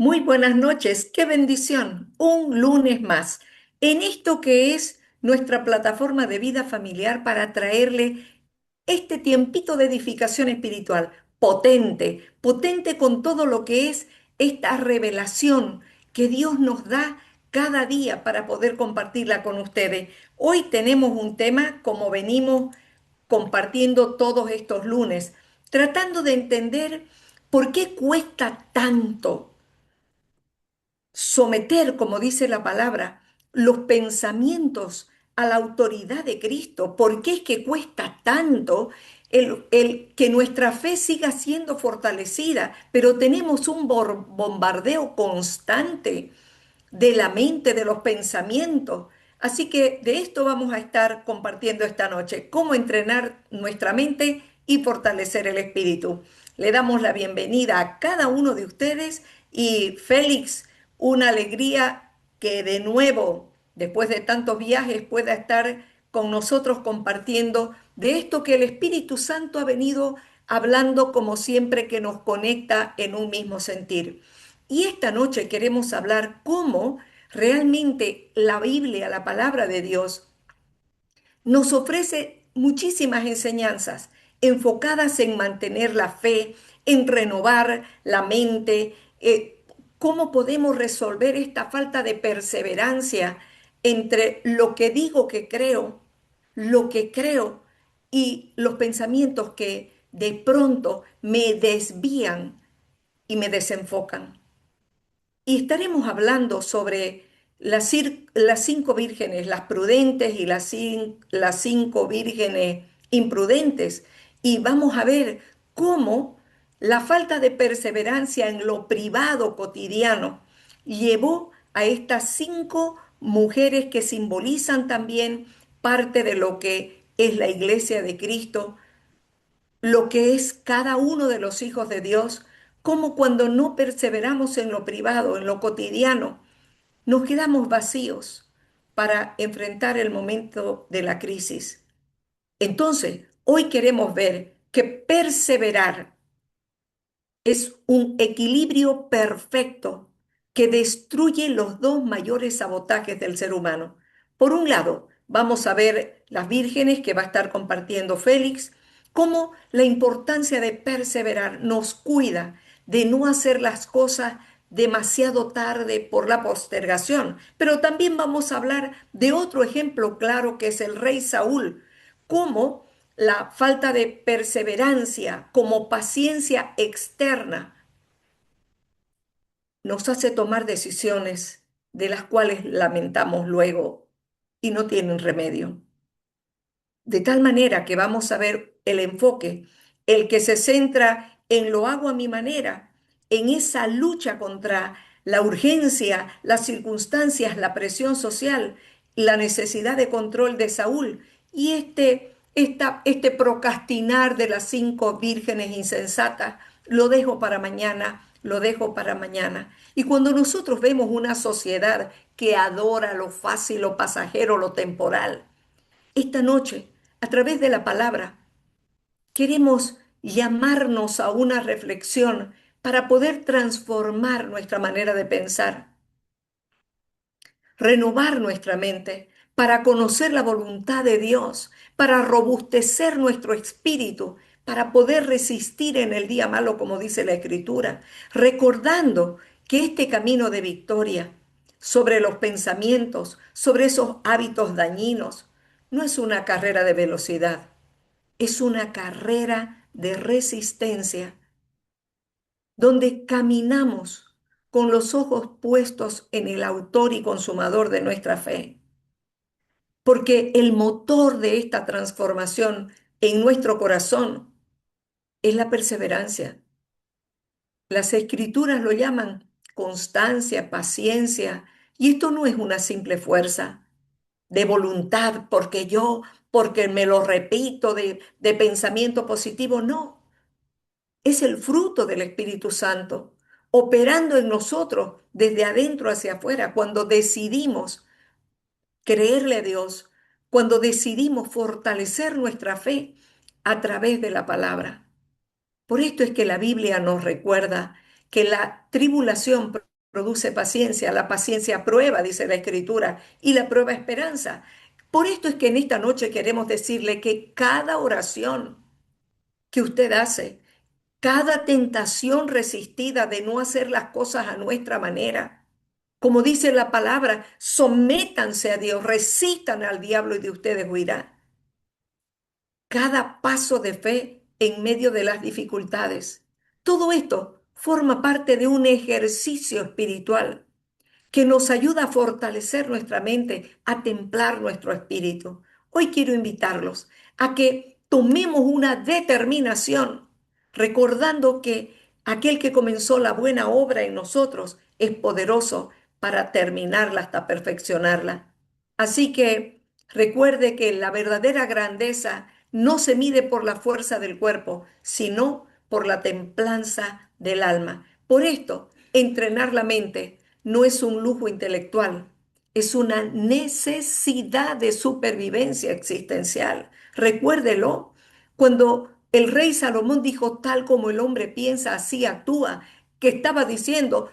Muy buenas noches, qué bendición. Un lunes más en esto que es nuestra plataforma de vida familiar para traerle este tiempito de edificación espiritual potente, potente con todo lo que es esta revelación que Dios nos da cada día para poder compartirla con ustedes. Hoy tenemos un tema como venimos compartiendo todos estos lunes, tratando de entender por qué cuesta tanto someter, como dice la palabra, los pensamientos a la autoridad de Cristo. ¿Por qué es que cuesta tanto el que nuestra fe siga siendo fortalecida? Pero tenemos un bombardeo constante de la mente, de los pensamientos. Así que de esto vamos a estar compartiendo esta noche, cómo entrenar nuestra mente y fortalecer el espíritu. Le damos la bienvenida a cada uno de ustedes y Félix, una alegría que de nuevo, después de tantos viajes, pueda estar con nosotros compartiendo de esto que el Espíritu Santo ha venido hablando como siempre que nos conecta en un mismo sentir. Y esta noche queremos hablar cómo realmente la Biblia, la palabra de Dios, nos ofrece muchísimas enseñanzas enfocadas en mantener la fe, en renovar la mente, cómo podemos resolver esta falta de perseverancia entre lo que digo que creo, lo que creo y los pensamientos que de pronto me desvían y me desenfocan. Y estaremos hablando sobre las cinco vírgenes, las prudentes y las cinco vírgenes imprudentes. Y vamos a ver cómo la falta de perseverancia en lo privado cotidiano llevó a estas cinco mujeres que simbolizan también parte de lo que es la iglesia de Cristo, lo que es cada uno de los hijos de Dios, como cuando no perseveramos en lo privado, en lo cotidiano, nos quedamos vacíos para enfrentar el momento de la crisis. Entonces, hoy queremos ver que perseverar es un equilibrio perfecto que destruye los dos mayores sabotajes del ser humano. Por un lado, vamos a ver las vírgenes que va a estar compartiendo Félix, cómo la importancia de perseverar nos cuida de no hacer las cosas demasiado tarde por la postergación. Pero también vamos a hablar de otro ejemplo claro que es el rey Saúl, cómo la falta de perseverancia como paciencia externa nos hace tomar decisiones de las cuales lamentamos luego y no tienen remedio. De tal manera que vamos a ver el enfoque, el que se centra en lo hago a mi manera, en esa lucha contra la urgencia, las circunstancias, la presión social, la necesidad de control de Saúl y este procrastinar de las cinco vírgenes insensatas, lo dejo para mañana, lo dejo para mañana. Y cuando nosotros vemos una sociedad que adora lo fácil, lo pasajero, lo temporal, esta noche, a través de la palabra, queremos llamarnos a una reflexión para poder transformar nuestra manera de pensar, renovar nuestra mente, para conocer la voluntad de Dios, para robustecer nuestro espíritu, para poder resistir en el día malo, como dice la Escritura, recordando que este camino de victoria sobre los pensamientos, sobre esos hábitos dañinos, no es una carrera de velocidad, es una carrera de resistencia, donde caminamos con los ojos puestos en el autor y consumador de nuestra fe. Porque el motor de esta transformación en nuestro corazón es la perseverancia. Las escrituras lo llaman constancia, paciencia, y esto no es una simple fuerza de voluntad, porque me lo repito, de pensamiento positivo, no. Es el fruto del Espíritu Santo, operando en nosotros desde adentro hacia afuera, cuando decidimos creerle a Dios, cuando decidimos fortalecer nuestra fe a través de la palabra. Por esto es que la Biblia nos recuerda que la tribulación produce paciencia, la paciencia prueba, dice la Escritura, y la prueba esperanza. Por esto es que en esta noche queremos decirle que cada oración que usted hace, cada tentación resistida de no hacer las cosas a nuestra manera, como dice la palabra, sométanse a Dios, resistan al diablo y de ustedes huirá. Cada paso de fe en medio de las dificultades. Todo esto forma parte de un ejercicio espiritual que nos ayuda a fortalecer nuestra mente, a templar nuestro espíritu. Hoy quiero invitarlos a que tomemos una determinación, recordando que aquel que comenzó la buena obra en nosotros es poderoso para terminarla hasta perfeccionarla. Así que recuerde que la verdadera grandeza no se mide por la fuerza del cuerpo, sino por la templanza del alma. Por esto, entrenar la mente no es un lujo intelectual, es una necesidad de supervivencia existencial. Recuérdelo, cuando el rey Salomón dijo, tal como el hombre piensa, así actúa, que estaba diciendo,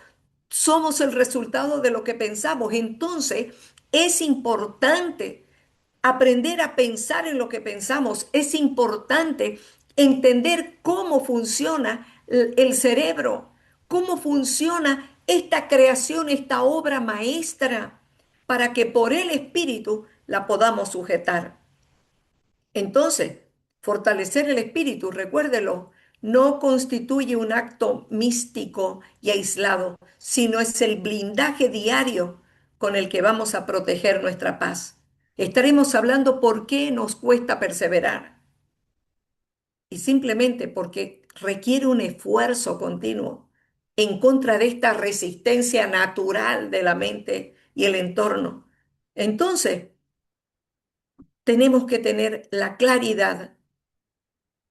somos el resultado de lo que pensamos. Entonces, es importante aprender a pensar en lo que pensamos. Es importante entender cómo funciona el cerebro, cómo funciona esta creación, esta obra maestra, para que por el espíritu la podamos sujetar. Entonces, fortalecer el espíritu, recuérdelo, no constituye un acto místico y aislado, sino es el blindaje diario con el que vamos a proteger nuestra paz. Estaremos hablando por qué nos cuesta perseverar y simplemente porque requiere un esfuerzo continuo en contra de esta resistencia natural de la mente y el entorno. Entonces, tenemos que tener la claridad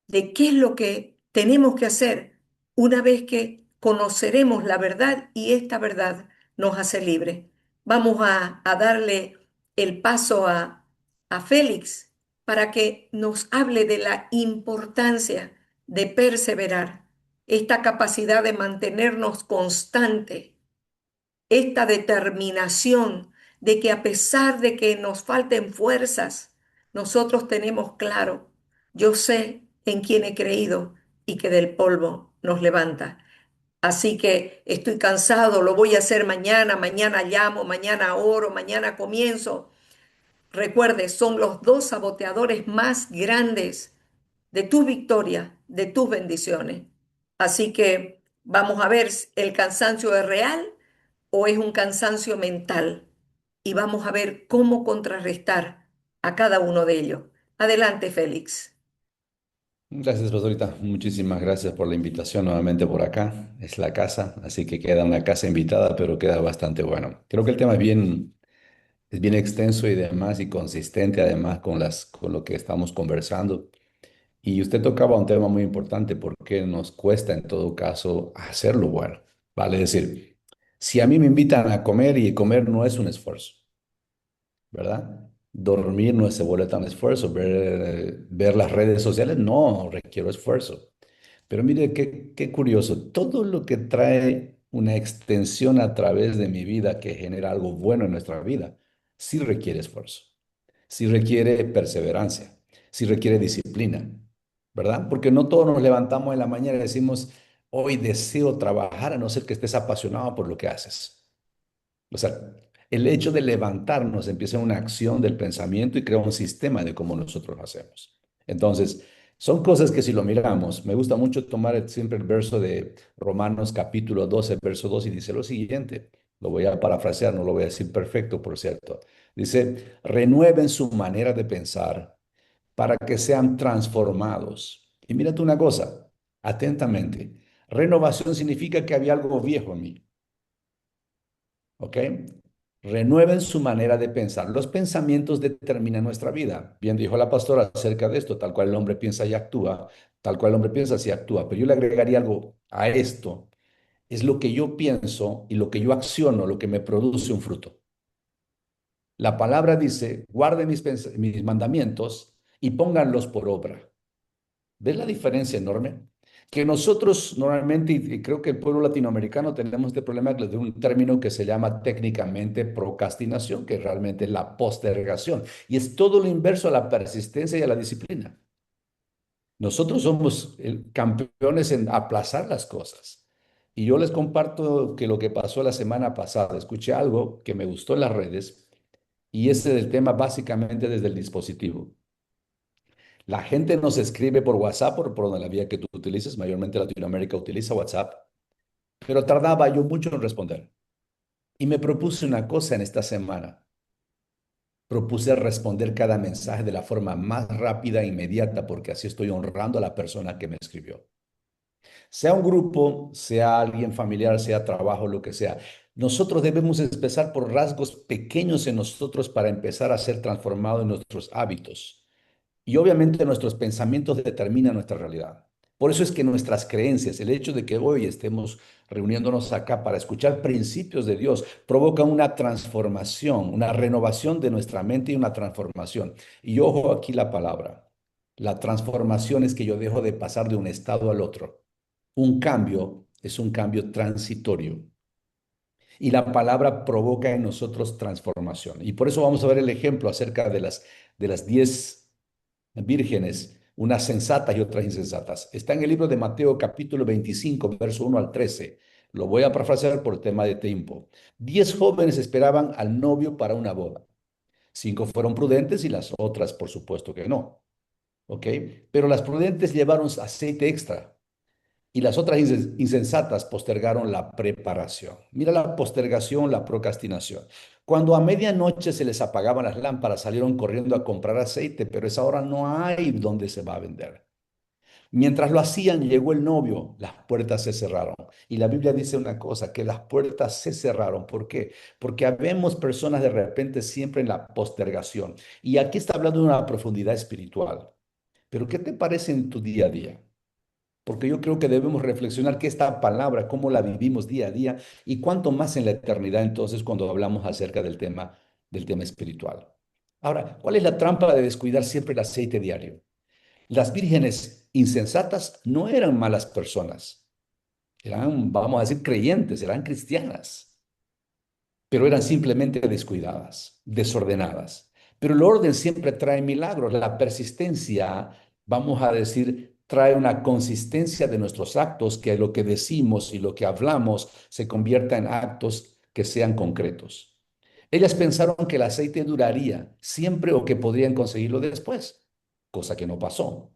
de qué es lo que tenemos que hacer una vez que conoceremos la verdad y esta verdad nos hace libre. Vamos a darle el paso a Félix para que nos hable de la importancia de perseverar, esta capacidad de mantenernos constante, esta determinación de que a pesar de que nos falten fuerzas, nosotros tenemos claro, yo sé en quién he creído y que del polvo nos levanta. Así que estoy cansado, lo voy a hacer mañana, mañana llamo, mañana oro, mañana comienzo. Recuerde, son los dos saboteadores más grandes de tu victoria, de tus bendiciones. Así que vamos a ver si el cansancio es real o es un cansancio mental y vamos a ver cómo contrarrestar a cada uno de ellos. Adelante, Félix. Gracias, pastorita. Muchísimas gracias por la invitación nuevamente por acá. Es la casa, así que queda una casa invitada, pero queda bastante bueno. Creo que el tema es bien extenso y demás y consistente además con lo que estamos conversando. Y usted tocaba un tema muy importante porque nos cuesta en todo caso hacerlo bueno. Vale decir, si a mí me invitan a comer y comer no es un esfuerzo, ¿verdad? Dormir no se vuelve tan esfuerzo, ver las redes sociales no requiere esfuerzo. Pero mire, qué curioso, todo lo que trae una extensión a través de mi vida que genera algo bueno en nuestra vida, sí requiere esfuerzo, sí requiere perseverancia, sí requiere disciplina, ¿verdad? Porque no todos nos levantamos en la mañana y decimos, hoy deseo trabajar a no ser que estés apasionado por lo que haces. O sea, el hecho de levantarnos empieza una acción del pensamiento y crea un sistema de cómo nosotros lo hacemos. Entonces, son cosas que si lo miramos, me gusta mucho tomar siempre el verso de Romanos capítulo 12, verso 2 y dice lo siguiente, lo voy a parafrasear, no lo voy a decir perfecto, por cierto. Dice, renueven su manera de pensar para que sean transformados. Y mírate una cosa, atentamente, renovación significa que había algo viejo en mí. ¿Ok? Renueven su manera de pensar. Los pensamientos determinan nuestra vida. Bien dijo la pastora acerca de esto, tal cual el hombre piensa y actúa, tal cual el hombre piensa y actúa. Pero yo le agregaría algo a esto. Es lo que yo pienso y lo que yo acciono, lo que me produce un fruto. La palabra dice, guarden mis mandamientos y pónganlos por obra. ¿Ves la diferencia enorme? Que nosotros normalmente, y creo que el pueblo latinoamericano tenemos este problema de un término que se llama técnicamente procrastinación, que realmente es la postergación. Y es todo lo inverso a la persistencia y a la disciplina. Nosotros somos campeones en aplazar las cosas. Y yo les comparto que lo que pasó la semana pasada, escuché algo que me gustó en las redes y ese del tema básicamente desde el dispositivo. La gente nos escribe por WhatsApp, por donde la vía que tú utilices, mayormente Latinoamérica utiliza WhatsApp, pero tardaba yo mucho en responder. Y me propuse una cosa en esta semana. Propuse responder cada mensaje de la forma más rápida e inmediata, porque así estoy honrando a la persona que me escribió. Sea un grupo, sea alguien familiar, sea trabajo, lo que sea. Nosotros debemos empezar por rasgos pequeños en nosotros para empezar a ser transformados en nuestros hábitos. Y obviamente nuestros pensamientos determinan nuestra realidad. Por eso es que nuestras creencias, el hecho de que hoy estemos reuniéndonos acá para escuchar principios de Dios, provoca una transformación, una renovación de nuestra mente y una transformación. Y ojo aquí la palabra. La transformación es que yo dejo de pasar de un estado al otro. Un cambio es un cambio transitorio. Y la palabra provoca en nosotros transformación. Y por eso vamos a ver el ejemplo acerca de las 10 vírgenes, unas sensatas y otras insensatas. Está en el libro de Mateo capítulo 25, verso 1 al 13. Lo voy a parafrasear por tema de tiempo. 10 jóvenes esperaban al novio para una boda. 5 fueron prudentes y las otras, por supuesto que no. ¿Ok? Pero las prudentes llevaron aceite extra y las otras insensatas postergaron la preparación. Mira la postergación, la procrastinación. Cuando a medianoche se les apagaban las lámparas, salieron corriendo a comprar aceite, pero esa hora no hay donde se va a vender. Mientras lo hacían, llegó el novio, las puertas se cerraron. Y la Biblia dice una cosa, que las puertas se cerraron. ¿Por qué? Porque habemos personas de repente siempre en la postergación. Y aquí está hablando de una profundidad espiritual. Pero ¿qué te parece en tu día a día? Porque yo creo que debemos reflexionar que esta palabra, cómo la vivimos día a día y cuánto más en la eternidad entonces cuando hablamos acerca del tema espiritual. Ahora, ¿cuál es la trampa de descuidar siempre el aceite diario? Las vírgenes insensatas no eran malas personas, eran, vamos a decir, creyentes, eran cristianas, pero eran simplemente descuidadas, desordenadas. Pero el orden siempre trae milagros. La persistencia, vamos a decir, trae una consistencia de nuestros actos, que lo que decimos y lo que hablamos se convierta en actos que sean concretos. Ellas pensaron que el aceite duraría siempre o que podrían conseguirlo después, cosa que no pasó.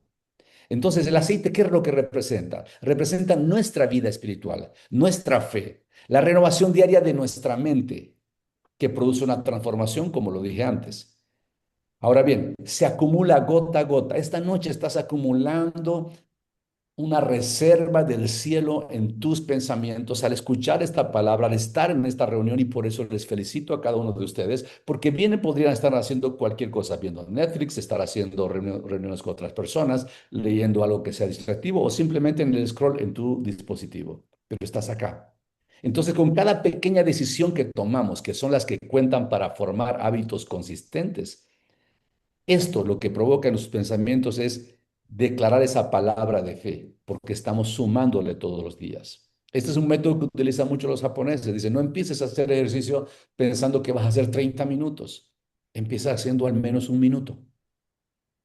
Entonces, el aceite, ¿qué es lo que representa? Representa nuestra vida espiritual, nuestra fe, la renovación diaria de nuestra mente, que produce una transformación, como lo dije antes. Ahora bien, se acumula gota a gota. Esta noche estás acumulando una reserva del cielo en tus pensamientos al escuchar esta palabra, al estar en esta reunión, y por eso les felicito a cada uno de ustedes, porque bien podrían estar haciendo cualquier cosa, viendo Netflix, estar haciendo reuniones con otras personas, leyendo algo que sea distractivo o simplemente en el scroll en tu dispositivo, pero estás acá. Entonces, con cada pequeña decisión que tomamos, que son las que cuentan para formar hábitos consistentes, esto lo que provoca en los pensamientos es declarar esa palabra de fe, porque estamos sumándole todos los días. Este es un método que utilizan mucho los japoneses. Dicen, no empieces a hacer ejercicio pensando que vas a hacer 30 minutos. Empieza haciendo al menos un minuto.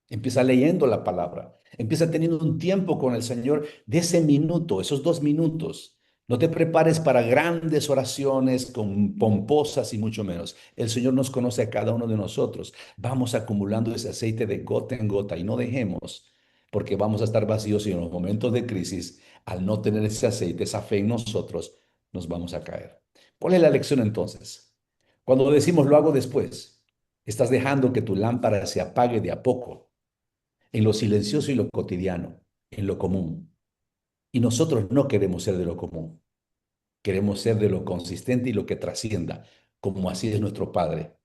Empieza leyendo la palabra. Empieza teniendo un tiempo con el Señor de ese minuto, esos 2 minutos. No te prepares para grandes oraciones con pomposas y mucho menos. El Señor nos conoce a cada uno de nosotros. Vamos acumulando ese aceite de gota en gota y no dejemos, porque vamos a estar vacíos y en los momentos de crisis, al no tener ese aceite, esa fe en nosotros, nos vamos a caer. ¿Cuál es la lección entonces? Cuando decimos lo hago después, estás dejando que tu lámpara se apague de a poco en lo silencioso y lo cotidiano, en lo común. Y nosotros no queremos ser de lo común, queremos ser de lo consistente y lo que trascienda, como así es nuestro Padre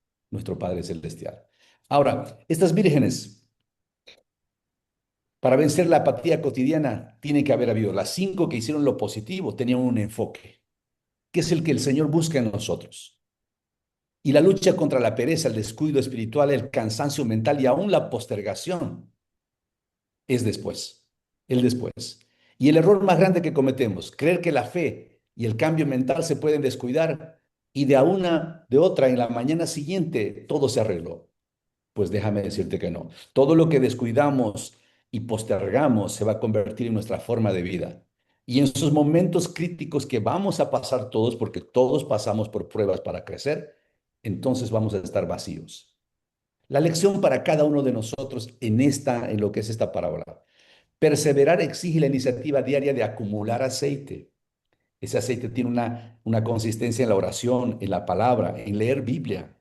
Celestial. Ahora, estas vírgenes, para vencer la apatía cotidiana, tiene que haber habido las 5 que hicieron lo positivo, tenían un enfoque, que es el que el Señor busca en nosotros. Y la lucha contra la pereza, el descuido espiritual, el cansancio mental y aún la postergación es después, el después. Y el error más grande que cometemos, creer que la fe y el cambio mental se pueden descuidar y de a una, de otra, en la mañana siguiente, todo se arregló. Pues déjame decirte que no. Todo lo que descuidamos y postergamos se va a convertir en nuestra forma de vida. Y en esos momentos críticos que vamos a pasar todos, porque todos pasamos por pruebas para crecer, entonces vamos a estar vacíos. La lección para cada uno de nosotros en lo que es esta parábola. Perseverar exige la iniciativa diaria de acumular aceite. Ese aceite tiene una consistencia en la oración, en la palabra, en leer Biblia,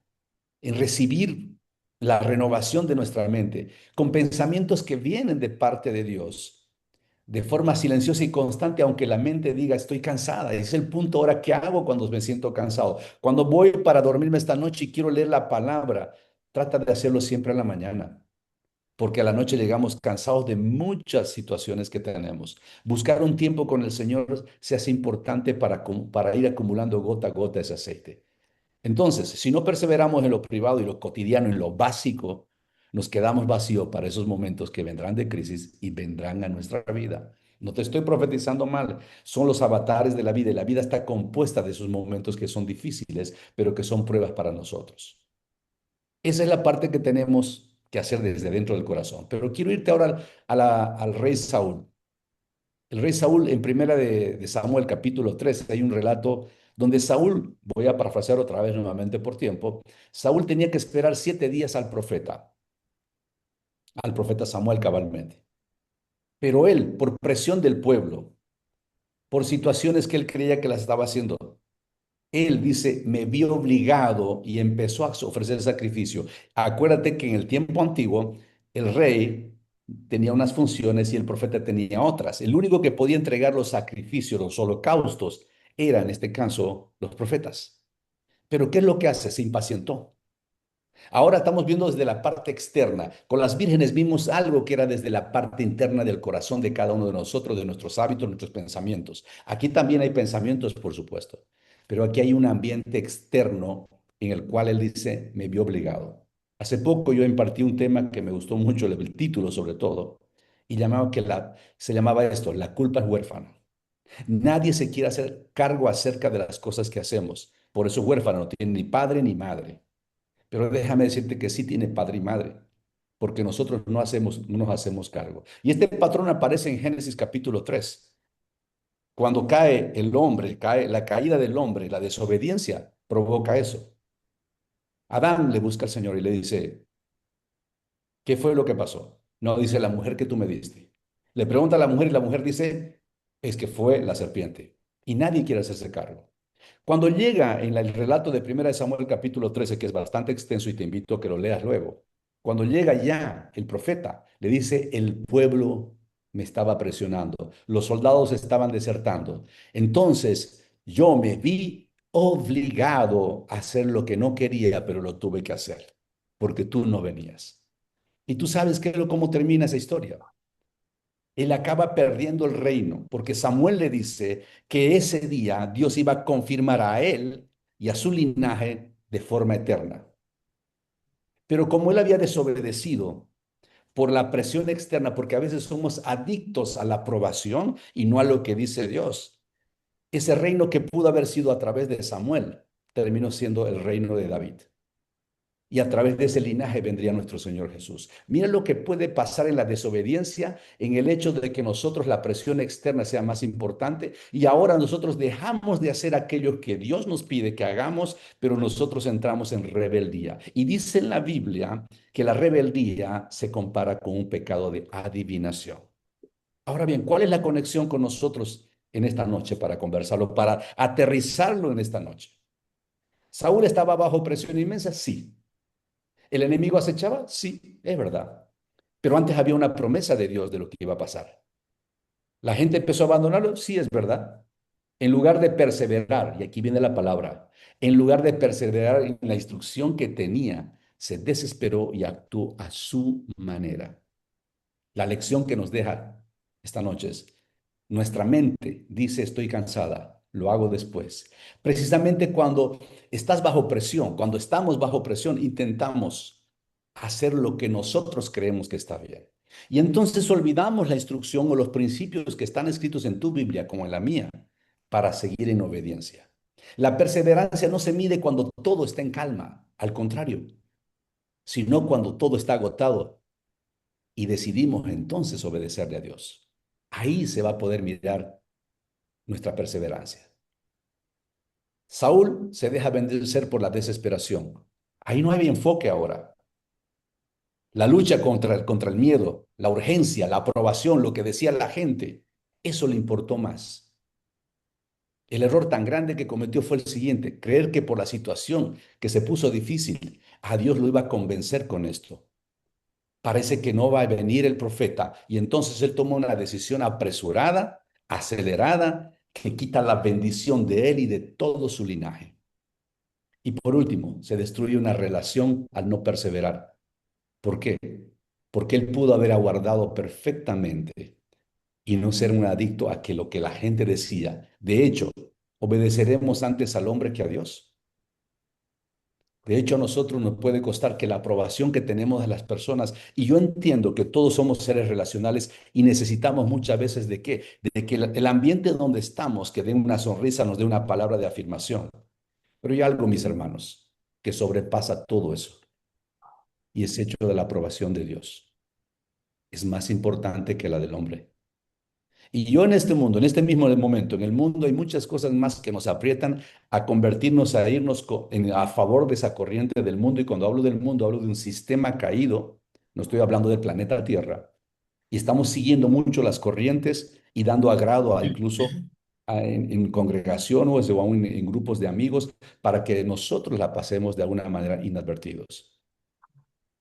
en recibir la renovación de nuestra mente, con pensamientos que vienen de parte de Dios, de forma silenciosa y constante, aunque la mente diga, estoy cansada. Ese es el punto ahora, ¿qué hago cuando me siento cansado? Cuando voy para dormirme esta noche y quiero leer la palabra, trata de hacerlo siempre en la mañana, porque a la noche llegamos cansados de muchas situaciones que tenemos. Buscar un tiempo con el Señor se hace importante para ir acumulando gota a gota ese aceite. Entonces, si no perseveramos en lo privado y lo cotidiano, en lo básico, nos quedamos vacíos para esos momentos que vendrán de crisis y vendrán a nuestra vida. No te estoy profetizando mal, son los avatares de la vida y la vida está compuesta de esos momentos que son difíciles, pero que son pruebas para nosotros. Esa es la parte que tenemos que hacer desde dentro del corazón. Pero quiero irte ahora al rey Saúl. El rey Saúl, en primera de Samuel, capítulo 3, hay un relato donde Saúl, voy a parafrasear otra vez nuevamente por tiempo, Saúl tenía que esperar 7 días al profeta Samuel cabalmente. Pero él, por presión del pueblo, por situaciones que él creía que las estaba haciendo, él dice, me vio obligado y empezó a ofrecer sacrificio. Acuérdate que en el tiempo antiguo, el rey tenía unas funciones y el profeta tenía otras. El único que podía entregar los sacrificios, los holocaustos, era en este caso los profetas. Pero ¿qué es lo que hace? Se impacientó. Ahora estamos viendo desde la parte externa. Con las vírgenes vimos algo que era desde la parte interna del corazón de cada uno de nosotros, de nuestros hábitos, nuestros pensamientos. Aquí también hay pensamientos, por supuesto, pero aquí hay un ambiente externo en el cual él dice, me vio obligado. Hace poco yo impartí un tema que me gustó mucho, el título sobre todo, y se llamaba esto, la culpa es huérfana. Nadie se quiere hacer cargo acerca de las cosas que hacemos. Por eso huérfano no tiene ni padre ni madre. Pero déjame decirte que sí tiene padre y madre, porque nosotros no nos hacemos cargo. Y este patrón aparece en Génesis capítulo 3. Cuando cae el hombre, cae la caída del hombre, la desobediencia provoca eso. Adán le busca al Señor y le dice, ¿qué fue lo que pasó? No, dice la mujer que tú me diste. Le pregunta a la mujer y la mujer dice, es que fue la serpiente. Y nadie quiere hacerse cargo. Cuando llega en el relato de 1 Samuel capítulo 13, que es bastante extenso y te invito a que lo leas luego, cuando llega ya el profeta, le dice, el pueblo me estaba presionando, los soldados estaban desertando. Entonces yo me vi obligado a hacer lo que no quería, pero lo tuve que hacer, porque tú no venías. Y tú sabes cómo termina esa historia. Él acaba perdiendo el reino, porque Samuel le dice que ese día Dios iba a confirmar a él y a su linaje de forma eterna. Pero como él había desobedecido por la presión externa, porque a veces somos adictos a la aprobación y no a lo que dice Dios, ese reino que pudo haber sido a través de Samuel terminó siendo el reino de David. Y a través de ese linaje vendría nuestro Señor Jesús. Mira lo que puede pasar en la desobediencia, en el hecho de que nosotros la presión externa sea más importante y ahora nosotros dejamos de hacer aquello que Dios nos pide que hagamos, pero nosotros entramos en rebeldía. Y dice en la Biblia que la rebeldía se compara con un pecado de adivinación. Ahora bien, ¿cuál es la conexión con nosotros en esta noche para conversarlo, para aterrizarlo en esta noche? ¿Saúl estaba bajo presión inmensa? Sí. ¿El enemigo acechaba? Sí, es verdad. Pero antes había una promesa de Dios de lo que iba a pasar. ¿La gente empezó a abandonarlo? Sí, es verdad. En lugar de perseverar, y aquí viene la palabra, en lugar de perseverar en la instrucción que tenía, se desesperó y actuó a su manera. La lección que nos deja esta noche es, nuestra mente dice estoy cansada, lo hago después. Precisamente cuando estás bajo presión, cuando estamos bajo presión, intentamos hacer lo que nosotros creemos que está bien. Y entonces olvidamos la instrucción o los principios que están escritos en tu Biblia, como en la mía, para seguir en obediencia. La perseverancia no se mide cuando todo está en calma, al contrario, sino cuando todo está agotado y decidimos entonces obedecerle a Dios. Ahí se va a poder mirar nuestra perseverancia. Saúl se deja vencer por la desesperación. Ahí no hay enfoque ahora. La lucha contra el miedo, la urgencia, la aprobación, lo que decía la gente, eso le importó más. El error tan grande que cometió fue el siguiente: creer que por la situación que se puso difícil, a Dios lo iba a convencer con esto. Parece que no va a venir el profeta y entonces él toma una decisión apresurada, acelerada, que quita la bendición de él y de todo su linaje. Y por último, se destruye una relación al no perseverar. ¿Por qué? Porque él pudo haber aguardado perfectamente y no ser un adicto a que lo que la gente decía. De hecho, obedeceremos antes al hombre que a Dios. De hecho, a nosotros nos puede costar que la aprobación que tenemos de las personas, y yo entiendo que todos somos seres relacionales y necesitamos muchas veces de qué, de que el ambiente donde estamos, que dé una sonrisa, nos dé una palabra de afirmación. Pero hay algo, mis hermanos, que sobrepasa todo eso, y es hecho de la aprobación de Dios. Es más importante que la del hombre. Y yo en este mundo, en este mismo momento, en el mundo hay muchas cosas más que nos aprietan a convertirnos, a irnos a favor de esa corriente del mundo. Y cuando hablo del mundo, hablo de un sistema caído. No estoy hablando del planeta Tierra. Y estamos siguiendo mucho las corrientes y dando agrado a incluso en congregación o aún en grupos de amigos para que nosotros la pasemos de alguna manera inadvertidos.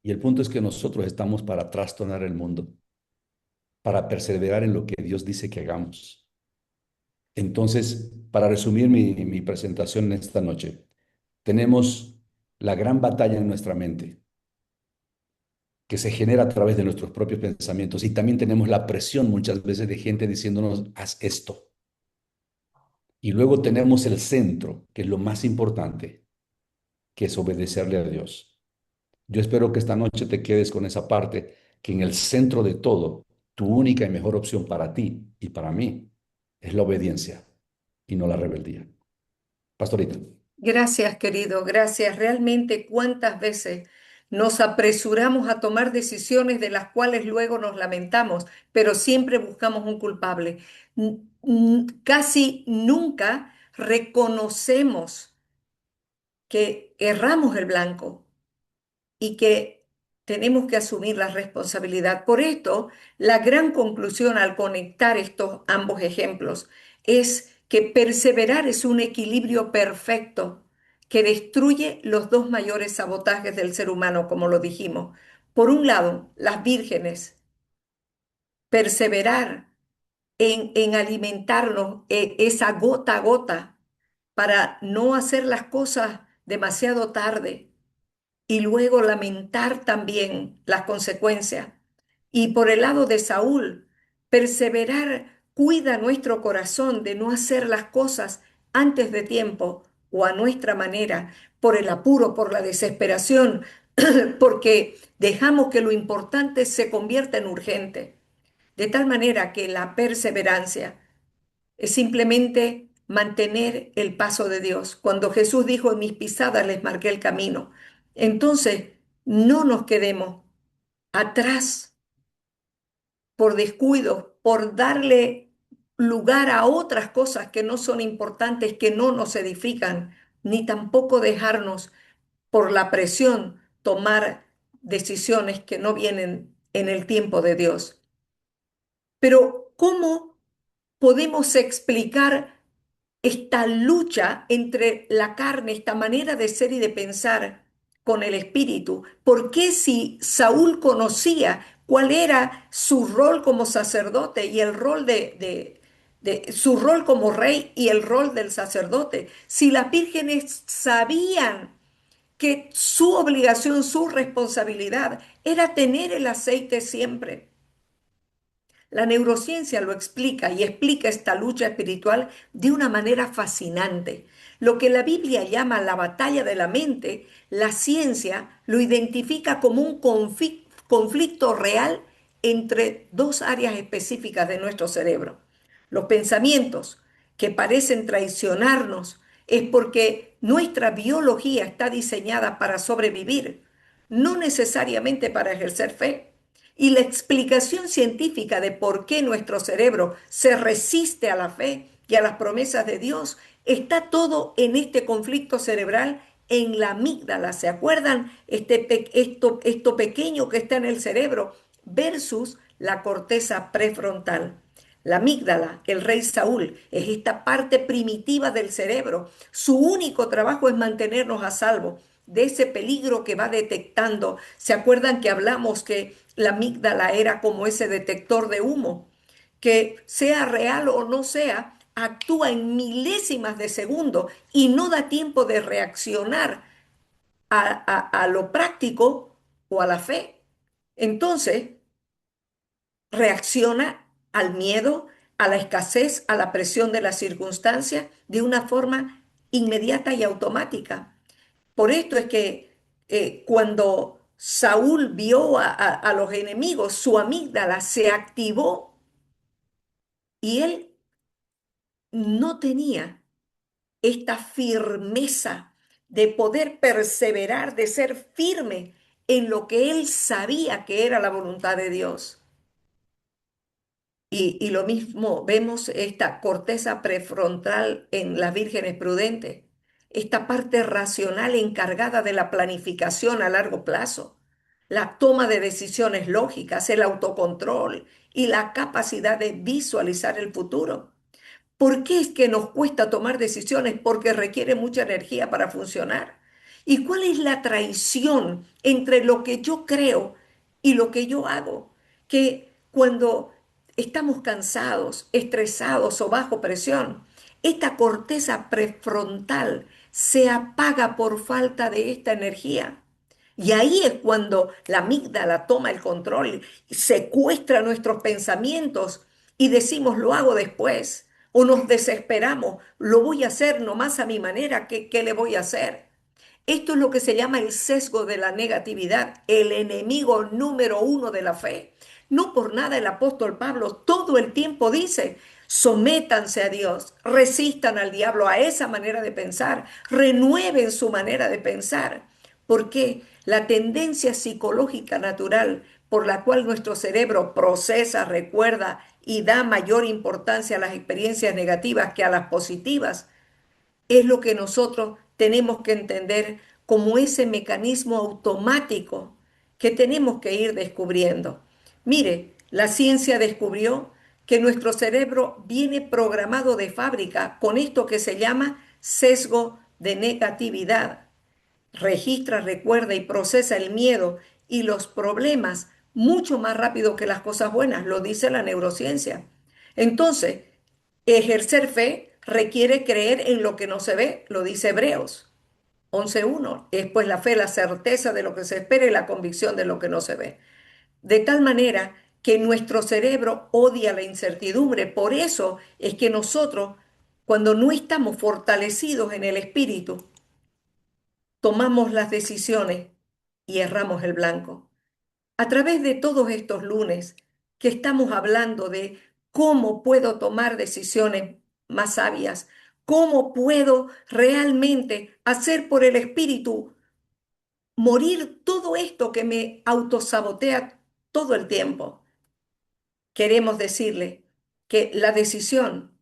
Y el punto es que nosotros estamos para trastornar el mundo, para perseverar en lo que Dios dice que hagamos. Entonces, para resumir mi presentación en esta noche, tenemos la gran batalla en nuestra mente, que se genera a través de nuestros propios pensamientos, y también tenemos la presión muchas veces de gente diciéndonos, haz esto. Y luego tenemos el centro, que es lo más importante, que es obedecerle a Dios. Yo espero que esta noche te quedes con esa parte, que en el centro de todo, tu única y mejor opción para ti y para mí es la obediencia y no la rebeldía. Pastorita. Gracias, querido, gracias. Realmente, ¿cuántas veces nos apresuramos a tomar decisiones de las cuales luego nos lamentamos, pero siempre buscamos un culpable? Casi nunca reconocemos que erramos el blanco y que tenemos que asumir la responsabilidad. Por esto, la gran conclusión al conectar estos ambos ejemplos es que perseverar es un equilibrio perfecto que destruye los dos mayores sabotajes del ser humano, como lo dijimos. Por un lado, las vírgenes, perseverar en alimentarnos esa gota a gota para no hacer las cosas demasiado tarde y luego lamentar también las consecuencias. Y por el lado de Saúl, perseverar cuida nuestro corazón de no hacer las cosas antes de tiempo o a nuestra manera, por el apuro, por la desesperación, porque dejamos que lo importante se convierta en urgente. De tal manera que la perseverancia es simplemente mantener el paso de Dios. Cuando Jesús dijo, en mis pisadas les marqué el camino. Entonces, no nos quedemos atrás por descuido, por darle lugar a otras cosas que no son importantes, que no nos edifican, ni tampoco dejarnos por la presión tomar decisiones que no vienen en el tiempo de Dios. Pero, ¿cómo podemos explicar esta lucha entre la carne, esta manera de ser y de pensar con el espíritu? ¿Por qué, si Saúl conocía cuál era su rol como sacerdote y el rol de su rol como rey y el rol del sacerdote, si las vírgenes sabían que su obligación, su responsabilidad era tener el aceite siempre? La neurociencia lo explica y explica esta lucha espiritual de una manera fascinante. Lo que la Biblia llama la batalla de la mente, la ciencia lo identifica como un conflicto real entre dos áreas específicas de nuestro cerebro. Los pensamientos que parecen traicionarnos es porque nuestra biología está diseñada para sobrevivir, no necesariamente para ejercer fe. Y la explicación científica de por qué nuestro cerebro se resiste a la fe y a las promesas de Dios está todo en este conflicto cerebral en la amígdala. ¿Se acuerdan? Esto pequeño que está en el cerebro versus la corteza prefrontal. La amígdala, el rey Saúl, es esta parte primitiva del cerebro. Su único trabajo es mantenernos a salvo de ese peligro que va detectando. ¿Se acuerdan que hablamos que la amígdala era como ese detector de humo? Que sea real o no sea, actúa en milésimas de segundo y no da tiempo de reaccionar a lo práctico o a la fe. Entonces, reacciona al miedo, a la escasez, a la presión de las circunstancias de una forma inmediata y automática. Por esto es que cuando Saúl vio a los enemigos, su amígdala se activó y él no tenía esta firmeza de poder perseverar, de ser firme en lo que él sabía que era la voluntad de Dios. Y lo mismo vemos esta corteza prefrontal en las vírgenes prudentes, esta parte racional encargada de la planificación a largo plazo, la toma de decisiones lógicas, el autocontrol y la capacidad de visualizar el futuro. ¿Por qué es que nos cuesta tomar decisiones? Porque requiere mucha energía para funcionar. ¿Y cuál es la traición entre lo que yo creo y lo que yo hago? Que cuando estamos cansados, estresados o bajo presión, esta corteza prefrontal se apaga por falta de esta energía. Y ahí es cuando la amígdala toma el control, secuestra nuestros pensamientos y decimos, lo hago después. O nos desesperamos, lo voy a hacer nomás a mi manera, ¿qué le voy a hacer? Esto es lo que se llama el sesgo de la negatividad, el enemigo número uno de la fe. No por nada el apóstol Pablo todo el tiempo dice, sométanse a Dios, resistan al diablo, a esa manera de pensar, renueven su manera de pensar. Porque la tendencia psicológica natural por la cual nuestro cerebro procesa, recuerda y da mayor importancia a las experiencias negativas que a las positivas, es lo que nosotros tenemos que entender como ese mecanismo automático que tenemos que ir descubriendo. Mire, la ciencia descubrió que nuestro cerebro viene programado de fábrica con esto que se llama sesgo de negatividad. Registra, recuerda y procesa el miedo y los problemas mucho más rápido que las cosas buenas, lo dice la neurociencia. Entonces, ejercer fe requiere creer en lo que no se ve, lo dice Hebreos 11:1. Es pues la fe, la certeza de lo que se espera y la convicción de lo que no se ve. De tal manera que nuestro cerebro odia la incertidumbre. Por eso es que nosotros, cuando no estamos fortalecidos en el espíritu, tomamos las decisiones y erramos el blanco. A través de todos estos lunes que estamos hablando de cómo puedo tomar decisiones más sabias, cómo puedo realmente hacer por el espíritu morir todo esto que me autosabotea todo el tiempo. Queremos decirle que la decisión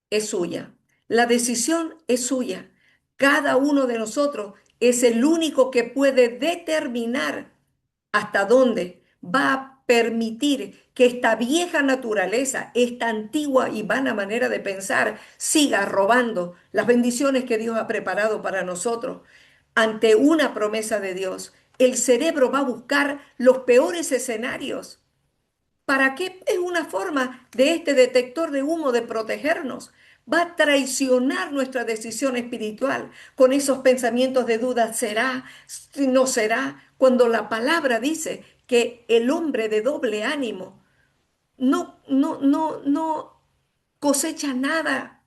es suya. La decisión es suya. Cada uno de nosotros es el único que puede determinar hasta dónde va a permitir que esta vieja naturaleza, esta antigua y vana manera de pensar, siga robando las bendiciones que Dios ha preparado para nosotros. Ante una promesa de Dios, el cerebro va a buscar los peores escenarios. ¿Para qué? Es una forma de este detector de humo de protegernos. Va a traicionar nuestra decisión espiritual con esos pensamientos de duda. ¿Será? ¿No será? Cuando la palabra dice que el hombre de doble ánimo no cosecha nada,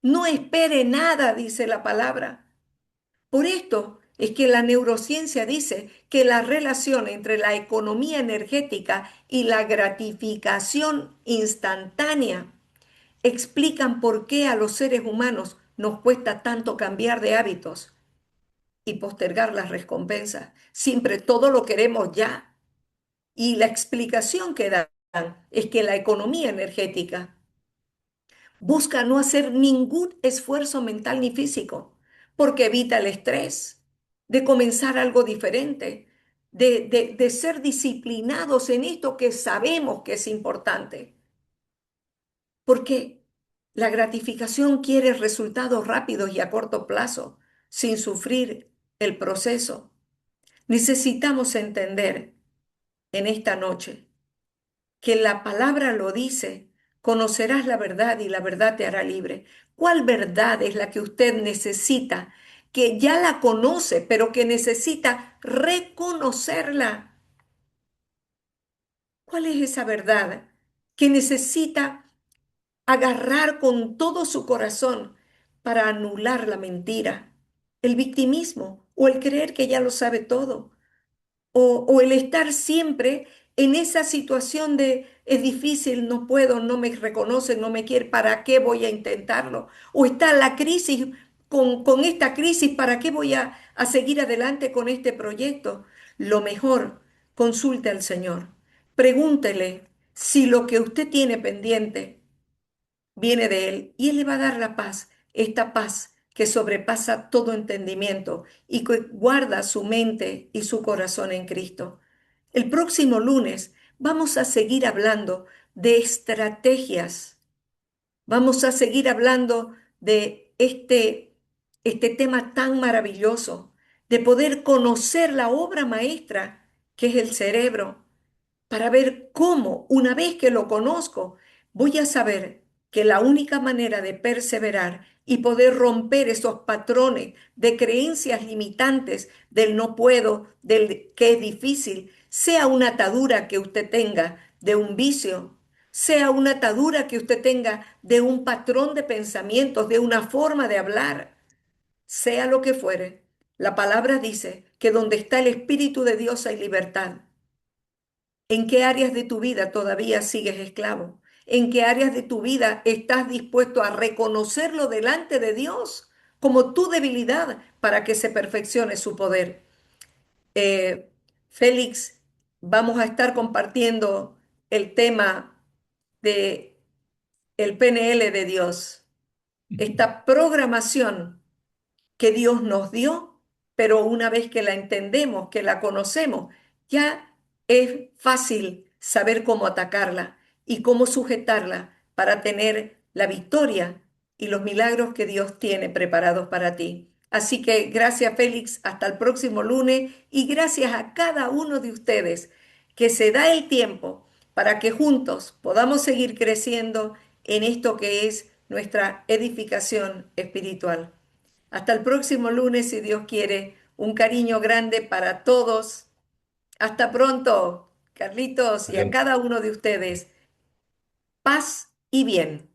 no espere nada, dice la palabra. Por esto es que la neurociencia dice que la relación entre la economía energética y la gratificación instantánea explican por qué a los seres humanos nos cuesta tanto cambiar de hábitos y postergar las recompensas. Siempre todo lo queremos ya. Y la explicación que dan es que la economía energética busca no hacer ningún esfuerzo mental ni físico, porque evita el estrés de comenzar algo diferente, de ser disciplinados en esto que sabemos que es importante, porque la gratificación quiere resultados rápidos y a corto plazo, sin sufrir el proceso. Necesitamos entender en esta noche que la palabra lo dice, conocerás la verdad y la verdad te hará libre. ¿Cuál verdad es la que usted necesita, que ya la conoce, pero que necesita reconocerla? ¿Cuál es esa verdad que necesita agarrar con todo su corazón para anular la mentira, el victimismo o el creer que ya lo sabe todo? O el estar siempre en esa situación de es difícil, no puedo, no me reconocen, no me quieren, ¿para qué voy a intentarlo? O está la crisis, con esta crisis, ¿para qué voy a seguir adelante con este proyecto? Lo mejor, consulte al Señor, pregúntele si lo que usted tiene pendiente viene de Él y Él le va a dar la paz, esta paz que sobrepasa todo entendimiento y que guarda su mente y su corazón en Cristo. El próximo lunes vamos a seguir hablando de estrategias, vamos a seguir hablando de este tema tan maravilloso, de poder conocer la obra maestra que es el cerebro para ver cómo, una vez que lo conozco, voy a saber que la única manera de perseverar y poder romper esos patrones de creencias limitantes del no puedo, del que es difícil, sea una atadura que usted tenga de un vicio, sea una atadura que usted tenga de un patrón de pensamientos, de una forma de hablar, sea lo que fuere. La palabra dice que donde está el Espíritu de Dios hay libertad. ¿En qué áreas de tu vida todavía sigues esclavo? ¿En qué áreas de tu vida estás dispuesto a reconocerlo delante de Dios como tu debilidad para que se perfeccione su poder? Eh, Félix, vamos a estar compartiendo el tema de el PNL de Dios, esta programación que Dios nos dio, pero una vez que la entendemos, que la conocemos, ya es fácil saber cómo atacarla y cómo sujetarla para tener la victoria y los milagros que Dios tiene preparados para ti. Así que gracias, Félix, hasta el próximo lunes y gracias a cada uno de ustedes que se da el tiempo para que juntos podamos seguir creciendo en esto que es nuestra edificación espiritual. Hasta el próximo lunes, si Dios quiere. Un cariño grande para todos. Hasta pronto, Carlitos, y a Adiós. cada uno de ustedes. Paz y bien.